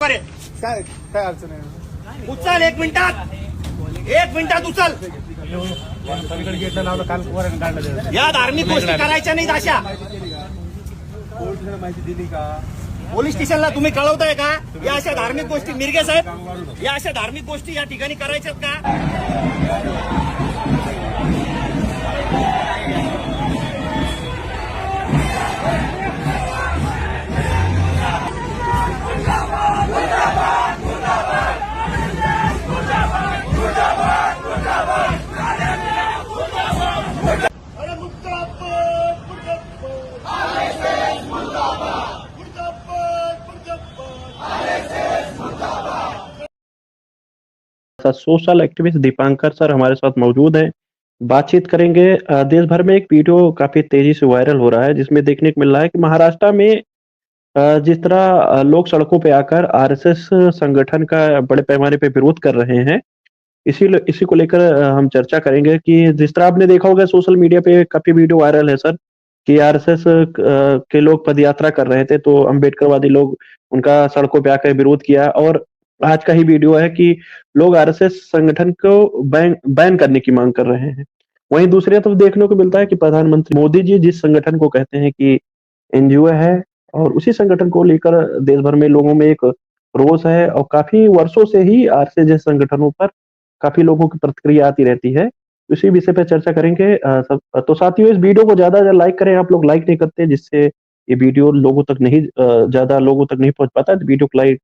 काय काय अडचण आहे? उचल 1 मिनिटात उचल. पलीकडे गेटला लावलं, काल पोरांनी काढलं. या धार्मिक गोष्टी करायच्या नाहीत अशा. पोलिसांना माहिती दिली का? पोलीस स्टेशनला तुम्ही कळवताय का या अशा धार्मिक गोष्टी? मिरगे साहेब, या अशा धार्मिक गोष्टी या ठिकाणी करायच्यात का? सोशल एक्टिविस्ट दीपांकर सर हमारे साथ मौजूद हैं। बातचीत करेंगे। देश भर में एक वीडियो काफी तेजी से वायरल हो रहा है, जिसमें देखने को मिल रहा है कि महाराष्ट्र में जिस तरह लोग सड़कों पे आकर आरएसएस संगठन का बड़े पैमाने पे विरोध कर रहे हैं, इसी को लेकर हम चर्चा करेंगे कि जिस तरह आपने देखा होगा सोशल मीडिया पे काफी वीडियो वायरल है सर, कि आरएसएस के लोग पदयात्रा कर रहे थे, तो अम्बेडकरवादी लोग उनका सड़कों पे आकर विरोध किया। और आज का ही वीडियो है कि लोग आरएसएस संगठन को बैन करने की मांग कर रहे हैं। वहीं दूसरी तरफ देखने को मिलता है कि प्रधानमंत्री मोदी जी जिस संगठन को कहते हैं कि एनजीओ है, और उसी संगठन को लेकर देश भर में लोगों में एक रोष है, और काफी वर्षों से ही आरएसएस जैसे संगठनों पर काफी लोगों की प्रतिक्रिया आती रहती है। इसी विषय पे चर्चा करेंगे। तो साथियों, इस वीडियो को ज्यादा लाइक करें। आप लोग लाइक नहीं करते, जिससे ये वीडियो लोगों तक नहीं ज्यादा लोगों तक नहीं पहुंच पाता। तो वीडियो को लाइक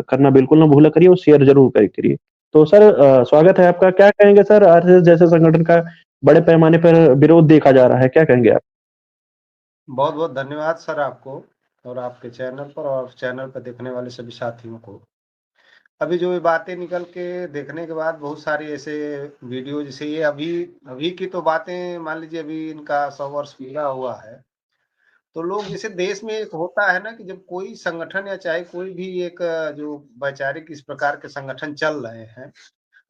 करना बिल्कुल ना भूला करिए और शेयर जरूर करिए। तो सर, स्वागत है आपका। क्या कहेंगे सर, आरएसएस जैसे संगठन का बड़े पैमाने पर विरोध देखा जा रहा है, क्या कहेंगे आप? बहुत बहुत धन्यवाद सर आपको और आपके चैनल पर और चैनल पर देखने वाले सभी साथियों को। अभी जो ये बातें निकल के देखने के बाद बहुत सारी ऐसे वीडियो, जैसे ये अभी अभी की तो बातें, मान लीजिए अभी इनका 100 वर्ष पूरा हुआ है, तो लोग जैसे देश में एक होता है ना कि जब कोई संगठन या चाहे कोई भी एक जो वैचारिक इस प्रकार के संगठन चल रहे हैं,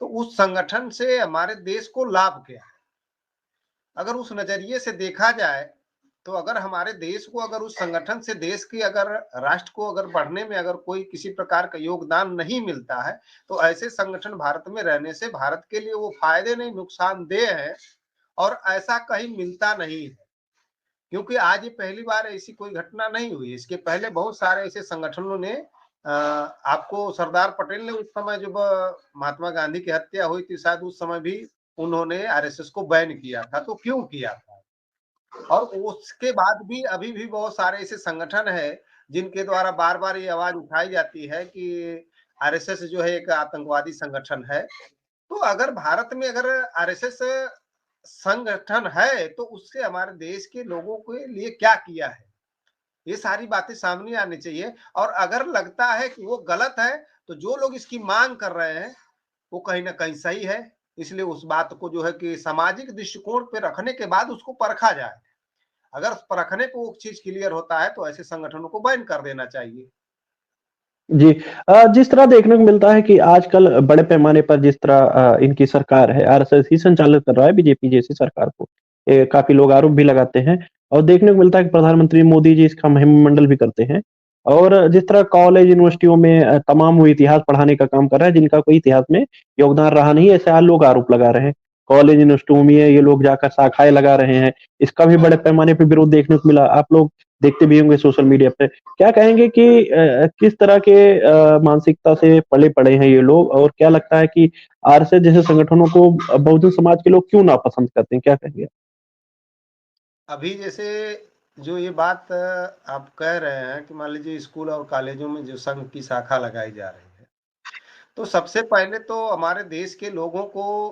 तो उस संगठन से हमारे देश को लाभ क्या है? अगर उस नजरिए से देखा जाए, तो अगर हमारे देश को, अगर उस संगठन से देश की, अगर राष्ट्र को अगर बढ़ने में अगर कोई किसी प्रकार का योगदान नहीं मिलता है, तो ऐसे संगठन भारत में रहने से भारत के लिए वो फायदे नहीं, नुकसानदेह है, और ऐसा कहीं मिलता नहीं है। क्योंकि आज ये पहली बार ऐसी कोई घटना नहीं हुई। इसके पहले बहुत सारे ऐसे संगठनों ने आपको सरदार पटेल ने उस समय जब महात्मा गांधी की हत्या हुई थी, शायद उस समय भी उन्होंने आरएसएस को बैन किया था। तो क्यों किया था? और उसके बाद भी अभी भी बहुत सारे ऐसे संगठन हैं जिनके द्वारा बार-बार ये आवाज उठाई जाती है कि आरएसएस जो है एक आतंकवादी संगठन है। तो अगर भारत में अगर आरएसएस संगठन है, तो उससे हमारे देश के लोगों के लिए क्या किया है? ये सारी बातें सामने आनी चाहिए। और अगर लगता है कि वो गलत है, तो जो लोग इसकी मांग कर रहे हैं, वो कहीं न कहीं सही है। इसलिए उस बात को जो है कि सामाजिक दृष्टिकोण पे रखने के बाद उसको परखा जाए। अगर परखने पे वो चीज़ क्लियर होता है, तो ऐसे संगठनों को बैन कर देना चाहिए। जी। जिस तरह देखने को मिलता है कि आजकल बड़े पैमाने पर जिस तरह इनकी सरकार है, आरएसएस ही संचालित कर रहा है बीजेपी जैसी सरकार को। काफ़ी लोग आरोप भी लगाते हैं, और देखने को मिलता है कि प्रधानमंत्री मोदी जी इसका महिमामंडल भी करते हैं। और जिस तरह कॉलेज, यूनिवर्सिटियों में तमाम वो इतिहास पढ़ाने का काम कर रहा है, जिनका कोई इतिहास में योगदान रहा नहीं, ऐसे आज लोग आरोप लगा रहे हैं। कॉलेज, यूनिवर्सिटियों में ये लोग जाकर शाखाएँ लगा रहे हैं। इसका भी बड़े पैमाने पे विरोध देखने को मिला। आप लोग देखते भी होंगे सोशल मीडिया पे। क्या कहेंगे कि किस तरह के मानसिकता से पले पड़े हैं ये लोग, और क्या लगता है कि आरएसएस जैसे संगठनों को बहुजन समाज के लोग क्यों नापसंद करते हैं, क्या कहेंगे? अभी जैसे जो ये बात आप कह रहे हैं कि मान लीजिए स्कूल और कॉलेजों में जो संघ की शाखा लगाई जा रही है, तो सबसे पहले तो हमारे देश के लोगों को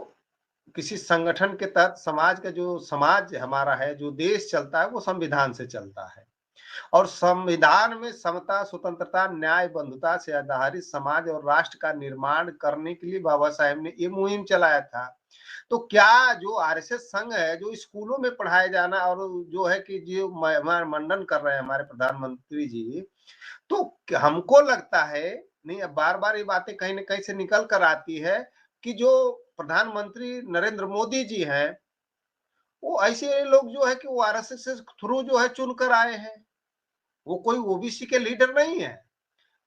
किसी संगठन के तहत, समाज का जो समाज हमारा है, जो देश चलता है, वो संविधान से चलता है। और संविधान में समता, स्वतंत्रता, न्याय, बंधुता से आधारित समाज और राष्ट्र का निर्माण करने के लिए बाबा साहेब ने ये मुहिम चलाया था। तो क्या जो आरएसएस संघ है, जो स्कूलों में पढ़ाया जाना, और जो है कि जो मंडन कर रहे हैं हमारे प्रधानमंत्री जी, तो हमको लगता है, नहीं, अब बार-बार ये बातें कहीं न कहीं से निकल कर आती है कि जो प्रधानमंत्री नरेंद्र मोदी जी हैं, वो ऐसे लोग जो है कि वो आरएसएस के थ्रू जो है चुन कर आए हैं। वो कोई ओबीसी के लीडर नहीं है।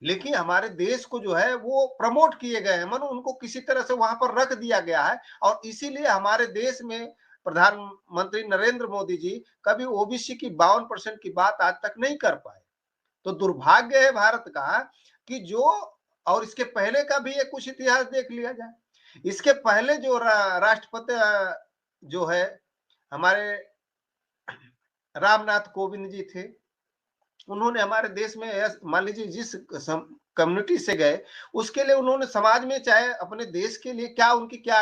लेकिन हमारे देश को जो है वो प्रमोट किए गए हैं, मानो उनको किसी तरह से वहां पर रख दिया गया है। और इसीलिए हमारे देश में प्रधानमंत्री नरेंद्र मोदी जी कभी ओबीसी की 52% की बात आज तक नहीं कर पाए। तो दुर्भाग्य है भारत का कि जो, और इसके पहले का भी ये कुछ इतिहास देख लिया जाए। इसके पहले जो राष्ट्रपति जो है हमारे रामनाथ कोविंद जी थे, उन्होंने हमारे देश में मान लीजिए जिस कम्युनिटी से गए उसके लिए उन्होंने समाज में चाहे अपने देश के लिए क्या उनकी क्या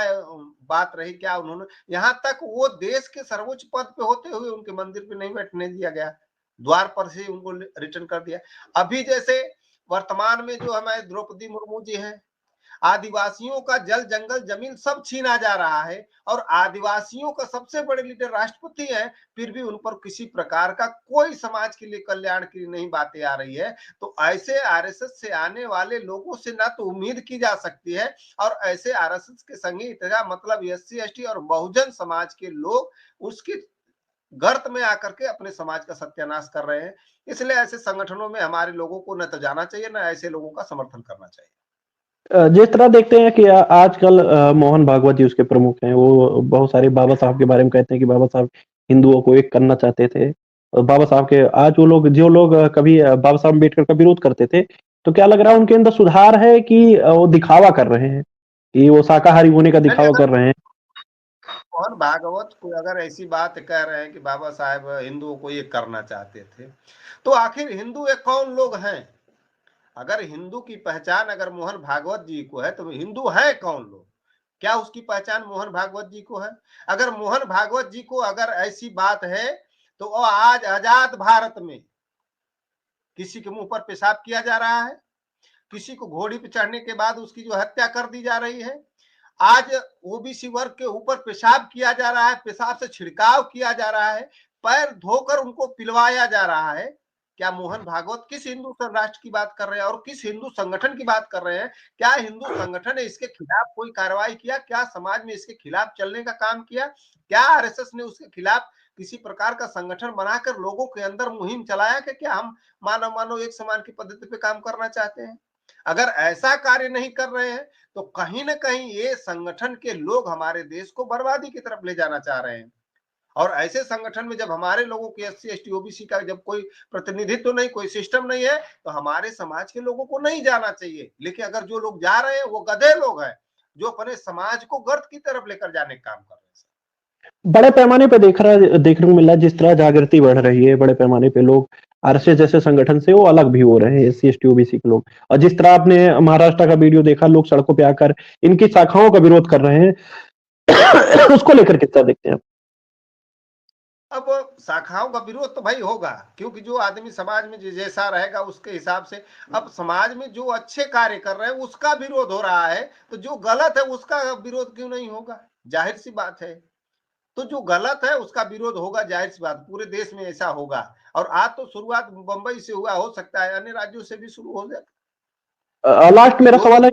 बात रही, क्या उन्होंने, यहाँ तक वो देश के सर्वोच्च पद पे होते हुए उनके मंदिर पे नहीं बैठने दिया गया, द्वार पर से उनको रिटर्न कर दिया। अभी जैसे वर्तमान में जो हमारे द्रौपदी मुर्मू जी हैं, आदिवासियों का जल जंगल जमीन सब छीना जा रहा है और आदिवासियों का सबसे बड़े लीडर राष्ट्रपति है, फिर भी उन पर किसी प्रकार का कोई समाज के लिए कल्याण की नहीं बातें आ रही है। तो ऐसे आरएसएस से आने वाले लोगों से ना तो उम्मीद की जा सकती है, और ऐसे आरएसएस के संगी इतना मतलब एससी एसटी और बहुजन समाज के लोग उसके गर्त में आकर के अपने समाज का सत्यानाश कर रहे हैं। इसलिए ऐसे संगठनों में हमारे लोगों को न तो जाना चाहिए, न ऐसे लोगों का समर्थन करना चाहिए। जिस तरह देखते हैं कि आजकल मोहन भागवत जी उसके प्रमुख हैं, वो बहुत सारे बाबा साहब के बारे में कहते हैं कि बाबा साहब हिंदुओं को एक करना चाहते थे। और बाबा साहब के आज वो लोग जो लोग कभी बाबा साहब अम्बेडकर का विरोध करते थे, तो क्या लग रहा है उनके अंदर सुधार है कि वो दिखावा कर रहे हैं, कि वो शाकाहारी होने का दिखावा कर रहे हैं? मोहन भागवत को अगर ऐसी बात कह रहे हैं कि बाबा साहेब हिंदुओं को ये करना चाहते थे, तो आखिर हिंदू ये कौन लोग हैं? अगर हिंदू की पहचान अगर मोहन भागवत जी को है तो हिंदू है कौन लोग? क्या उसकी पहचान मोहन भागवत जी को है? अगर मोहन भागवत जी को अगर ऐसी बात है तो आज आजाद भारत में किसी के मुंह पर पेशाब किया जा रहा है, किसी को घोड़ी पे चढ़ने के बाद उसकी जो हत्या कर दी जा रही है, आज ओबीसी वर्ग के ऊपर पेशाब किया जा रहा है, पेशाब से छिड़काव किया जा रहा है, पैर धोकर उनको पिलवाया जा रहा है। क्या मोहन भागवत किस हिंदू राष्ट्र की बात कर रहे हैं और किस हिंदू संगठन की बात कर रहे हैं? क्या हिंदू संगठन ने इसके खिलाफ कोई कार्रवाई किया? क्या समाज में इसके खिलाफ चलने का काम किया? क्या आरएसएस ने उसके खिलाफ किसी प्रकार का संगठन बनाकर लोगों के अंदर मुहिम चलाया कि क्या हम मानव मानव एक समान की पद्धति पे काम करना चाहते हैं? अगर ऐसा कार्य नहीं कर रहे हैं तो कहीं ना कहीं ये संगठन के लोग हमारे देश को बर्बादी की तरफ ले जाना चाह रहे हैं। और ऐसे संगठन में जब हमारे लोगों की एससी एसटी ओबीसी का जब कोई प्रतिनिधित्व तो नहीं, कोई सिस्टम नहीं है, तो हमारे समाज के लोगों को नहीं जाना चाहिए। लेकिन अगर जो लोग जा रहे हैं वो गधे लोग हैं जो अपने समाज को गर्त की तरफ लेकर जाने का काम कर रहे हैं। बड़े पैमाने पे देखने को मिल रहा है, जिस तरह जागृति बढ़ रही है, बड़े पैमाने पे लोग आरएसएस जैसे संगठन से वो अलग भी हो रहे हैं, एससी एसटी ओबीसी के लोग। और जिस तरह आपने महाराष्ट्र का वीडियो देखा, लोग सड़कों पे आकर इनकी शाखाओं का विरोध कर रहे हैं उसको लेकर किस तरह देखते हैं? अब शाखाओं का विरोध तो भाई होगा, क्योंकि जो आदमी समाज में जैसा रहेगा उसके हिसाब से। अब समाज में जो अच्छे कार्य कर रहे हैं उसका विरोध हो रहा है, तो जो गलत है उसका विरोध क्यों नहीं होगा? जाहिर सी बात है। तो जो गलत है उसका विरोध होगा, जाहिर सी बात, पूरे देश में ऐसा होगा। और आज तो शुरुआत बंबई से हुआ, हो सकता है अन्य राज्यों से भी शुरू हो जाए। लास्ट मेरा सवाल है,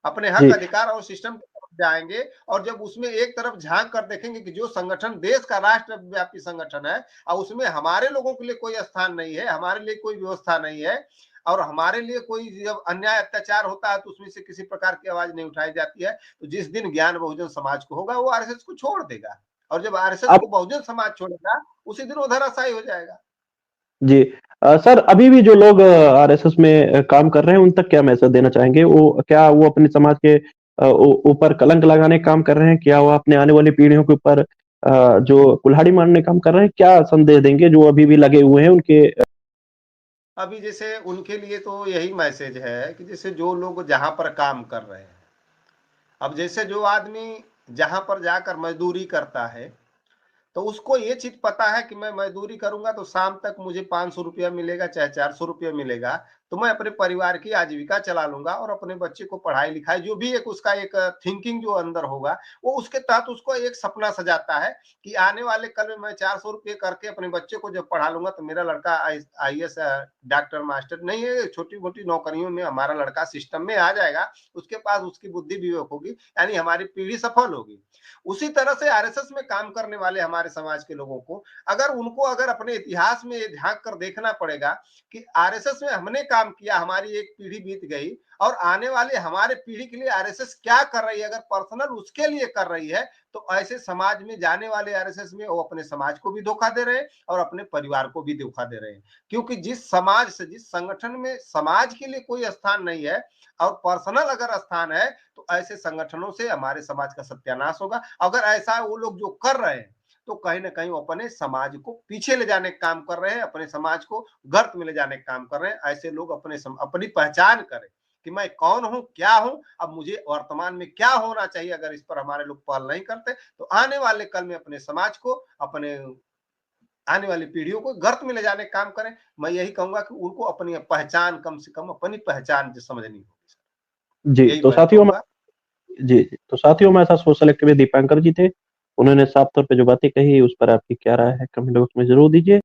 अपने हक अधिकार और सिस्टम की तरफ जाएंगे, और जब उसमें एक तरफ झांक कर देखेंगे कि जो संगठन देश का राष्ट्रव्यापी संगठन है और उसमें हमारे लोगों के लिए कोई स्थान नहीं है, हमारे लिए कोई व्यवस्था नहीं है, और हमारे लिए कोई जब अन्याय अत्याचार होता है तो उसमें से किसी प्रकार की आवाज नहीं उठाई जाती है, तो जिस दिन ज्ञान बहुजन समाज को होगा वो आरएसएस को छोड़ देगा। और जब आरएसएस को बहुजन समाज छोड़ेगा उसी दिन वो धराशायी हो जाएगा। जी। सर, अभी भी जो लोग आरएसएस में काम कर रहे हैं उन तक क्या मैसेज देना चाहेंगे? क्या वो अपने समाज के ऊपर कलंक लगाने का काम कर रहे हैं? क्या वो अपने आने वाली पीढ़ियों के ऊपर जो कुल्हाड़ी मारने का काम कर रहे हैं? क्या संदेश देंगे जो अभी भी लगे हुए हैं उनके? अभी जैसे उनके लिए तो यही मैसेज है कि जैसे जो लोग जहां पर काम कर रहे हैं, अब जैसे जो आदमी जहां पर जाकर मजदूरी करता है तो उसको ये चीज पता है कि मैं मजदूरी करूंगा तो शाम तक मुझे 500 रुपया मिलेगा, चाहे 400 रुपया मिलेगा, तो मैं अपने परिवार की आजीविका चला लूंगा और अपने बच्चे को पढ़ाई लिखाई, जो भी एक उसका एक थिंकिंग जो अंदर होगा वो उसके तहत उसको एक सपना सजाता है कि आने वाले कल में मैं 400 रुपये करके अपने बच्चे को जब पढ़ा लूंगा तो मेरा लड़का आईएएस डॉक्टर मास्टर नहीं है, छोटी मोटी नौकरियों में हमारा लड़का सिस्टम में आ जाएगा, उसके पास उसकी बुद्धि विवेक होगी, यानी हमारी पीढ़ी सफल होगी। उसी तरह से आरएसएस में काम करने वाले हमारे समाज के लोगों को अगर अपने इतिहास में झांक कर देखना पड़ेगा कि आरएसएस में हमने काम काम किया, हमारी एक पीढ़ी बीत गई और आने वाले हमारे पीढ़ी के लिए आरएसएस क्या कर रही है, अगर पर्सनल उसके लिए कर रही है तो ऐसे समाज में जाने वाले आरएसएस में वो अपने समाज को भी धोखा दे रहे हैं और अपने परिवार को भी धोखा दे रहे हैं। क्योंकि जिस समाज से, जिस संगठन में समाज के लिए कोई स्थान नहीं है और पर्सनल अगर स्थान है तो ऐसे संगठनों से हमारे समाज का सत्यानाश होगा। अगर ऐसा वो लोग जो कर रहे हैं तो कहीं ना कहीं वो अपने समाज को पीछे ले जाने का काम कर रहे हैं, अपने समाज को गर्त में ले जाने का काम कर रहे हैं। ऐसे लोग अपनी पहचान करें कि मैं कौन हूं, क्या हूं, अब मुझे वर्तमान में क्या होना चाहिए। अगर इस पर हमारे लोग पहल नहीं करते तो आने वाले कल में अपने समाज को, अपने आने वाली पीढ़ियों को गर्त में ले जाने का काम करें। मैं यही कहूंगा कि उनको अपनी पहचान, कम से कम अपनी पहचान समझनी होगी। जी, यही तो मैं साथियों कहूंगा। जी, तो साथियों हमारे साथ सोशल एक्टिविस्ट दीपांकर जी थे। उन्होंने साफ तौर पे जो बातें कही उस पर आपकी क्या राय है कमेंट बॉक्स में जरूर दीजिए।